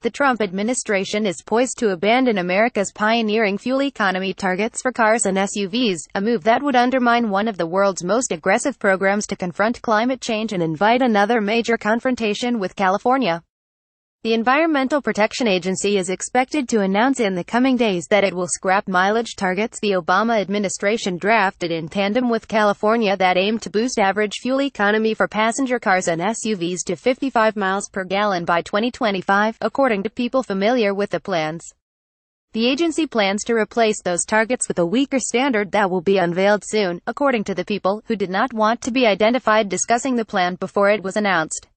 The Trump administration is poised to abandon America's pioneering fuel economy targets for cars and SUVs, a move that would undermine one of the world's most aggressive programs to confront climate change and invite another major confrontation with California. The Environmental Protection Agency is expected to announce in the coming days that it will scrap mileage targets the Obama administration drafted in tandem with California that aim to boost average fuel economy for passenger cars and SUVs to 55 miles per gallon by 2025, according to people familiar with the plans. The agency plans to replace those targets with a weaker standard that will be unveiled soon, according to the people, who did not want to be identified discussing the plan before it was announced.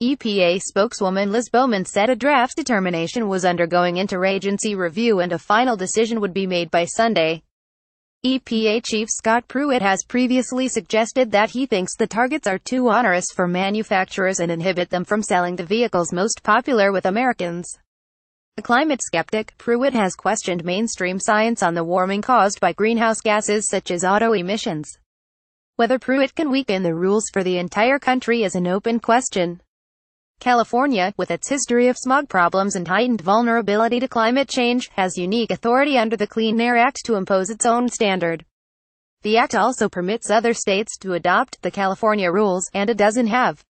EPA spokeswoman Liz Bowman said a draft determination was undergoing interagency review and a final decision would be made by Sunday. EPA Chief Scott Pruitt has previously suggested that he thinks the targets are too onerous for manufacturers and inhibit them from selling the vehicles most popular with Americans. A climate skeptic, Pruitt has questioned mainstream science on the warming caused by greenhouse gases such as auto emissions. Whether Pruitt can weaken the rules for the entire country is an open question. California, with its history of smog problems and heightened vulnerability to climate change, has unique authority under the Clean Air Act to impose its own standard. The act also permits other states to adopt the California rules, and a dozen have.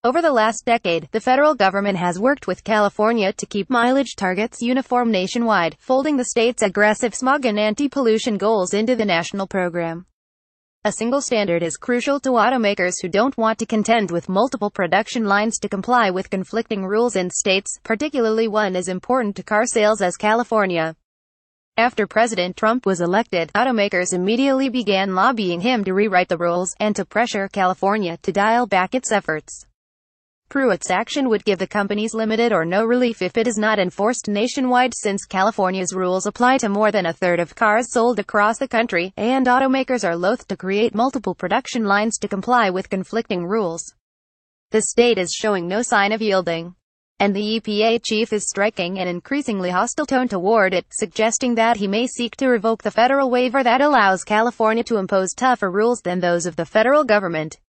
Over the last decade, the federal government has worked with California to keep mileage targets uniform nationwide, folding the state's aggressive smog and anti-pollution goals into the national program. A single standard is crucial to automakers who don't want to contend with multiple production lines to comply with conflicting rules in states, particularly one as important to car sales as California. After President Trump was elected, automakers immediately began lobbying him to rewrite the rules, and to pressure California to dial back its efforts. Pruitt's action would give the companies limited or no relief if it is not enforced nationwide, since California's rules apply to more than a third of cars sold across the country, and automakers are loath to create multiple production lines to comply with conflicting rules. The state is showing no sign of yielding, and the EPA chief is striking an increasingly hostile tone toward it, suggesting that he may seek to revoke the federal waiver that allows California to impose tougher rules than those of the federal government.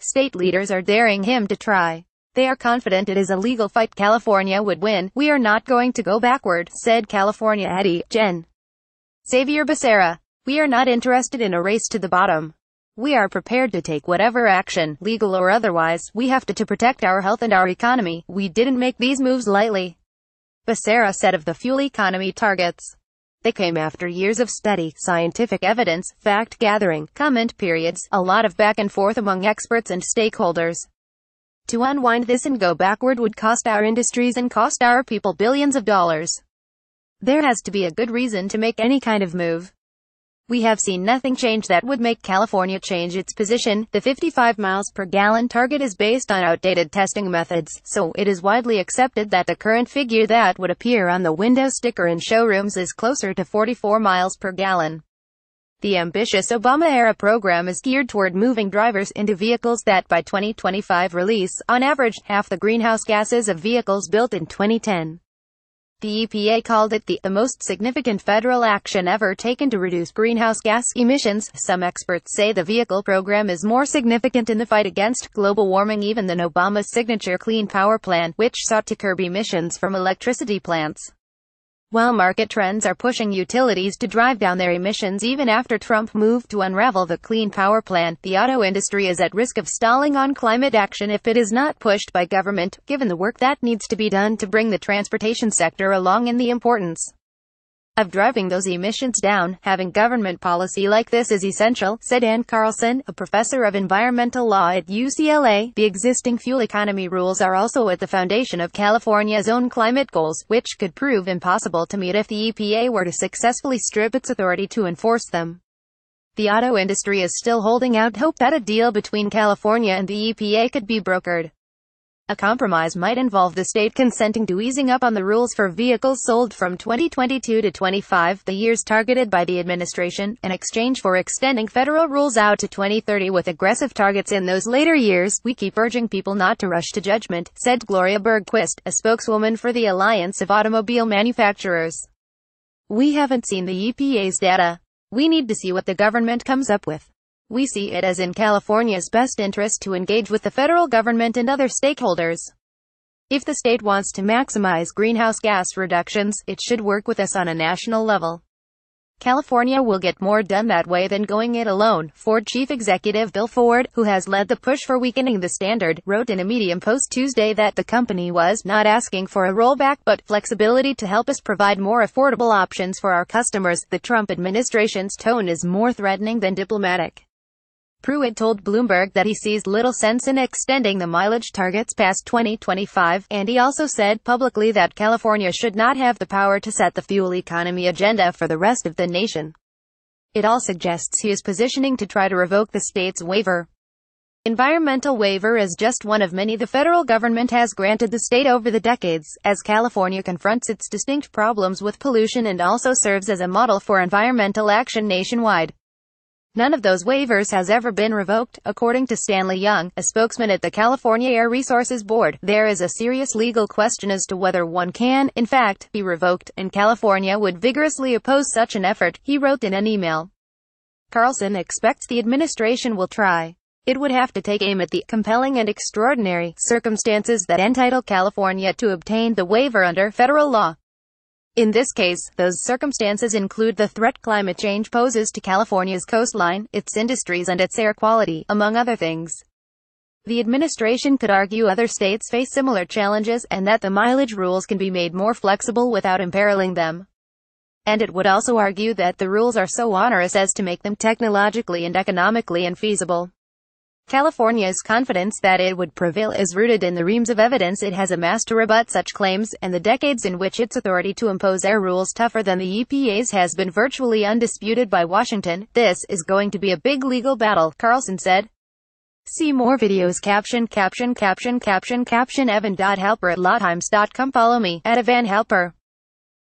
State leaders are daring him to try. They are confident it is a legal fight California would win. "We are not going to go backward," said California Eddie Gen. Xavier Becerra. "We are not interested in a race to the bottom. We are prepared to take whatever action, legal or otherwise, we have to protect our health and our economy. We didn't make these moves lightly," Becerra said of the fuel economy targets. They came after years of study, scientific evidence, fact-gathering, comment periods, a lot of back and forth among experts and stakeholders. To unwind this and go backward would cost our industries and cost our people billions of dollars. There has to be a good reason to make any kind of move. We have seen nothing change that would make California change its position. The 55 miles per gallon target is based on outdated testing methods, so it is widely accepted that the current figure that would appear on the window sticker in showrooms is closer to 44 miles per gallon. The ambitious Obama-era program is geared toward moving drivers into vehicles that by 2025 release, on average, half the greenhouse gases of vehicles built in 2010. The EPA called it the most significant federal action ever taken to reduce greenhouse gas emissions. Some experts say the vehicle program is more significant in the fight against global warming even than Obama's signature Clean Power Plan, which sought to curb emissions from electricity plants. While market trends are pushing utilities to drive down their emissions even after Trump moved to unravel the Clean Power Plan, the auto industry is at risk of stalling on climate action if it is not pushed by government, given the work that needs to be done to bring the transportation sector along in the importance of driving those emissions down. Having government policy like this is essential, said Ann Carlson, a professor of environmental law at UCLA. The existing fuel economy rules are also at the foundation of California's own climate goals, which could prove impossible to meet if the EPA were to successfully strip its authority to enforce them. The auto industry is still holding out hope that a deal between California and the EPA could be brokered. A compromise might involve the state consenting to easing up on the rules for vehicles sold from 2022 to 25, the years targeted by the administration, in exchange for extending federal rules out to 2030 with aggressive targets in those later years. "We keep urging people not to rush to judgment," said Gloria Bergquist, a spokeswoman for the Alliance of Automobile Manufacturers. "We haven't seen the EPA's data. We need to see what the government comes up with. We see it as in California's best interest to engage with the federal government and other stakeholders. If the state wants to maximize greenhouse gas reductions, it should work with us on a national level. California will get more done that way than going it alone, Ford chief executive Bill Ford, who has led the push for weakening the standard, wrote in a Medium post Tuesday that the company was not asking for a rollback but flexibility to help us provide more affordable options for our customers. The Trump administration's tone is more threatening than diplomatic. Pruitt told Bloomberg that he sees little sense in extending the mileage targets past 2025, and he also said publicly that California should not have the power to set the fuel economy agenda for the rest of the nation. It all suggests he is positioning to try to revoke the state's waiver. Environmental waiver is just one of many the federal government has granted the state over the decades, as California confronts its distinct problems with pollution and also serves as a model for environmental action nationwide. None of those waivers has ever been revoked, according to Stanley Young, a spokesman at the California Air Resources Board. There is a serious legal question as to whether one can, in fact, be revoked, and California would vigorously oppose such an effort, he wrote in an email. Carlson expects the administration will try. It would have to take aim at the compelling and extraordinary circumstances that entitle California to obtain the waiver under federal law. In this case, those circumstances include the threat climate change poses to California's coastline, its industries and its air quality, among other things. The administration could argue other states face similar challenges, and that the mileage rules can be made more flexible without imperiling them. And it would also argue that the rules are so onerous as to make them technologically and economically infeasible. California's confidence that it would prevail is rooted in the reams of evidence it has amassed to rebut such claims, and the decades in which its authority to impose air rules tougher than the EPA's has been virtually undisputed by Washington. This is going to be a big legal battle, Carlson said. See more videos. Caption Evan.Helper at lawtimes.com. Follow me, at Evan Helper.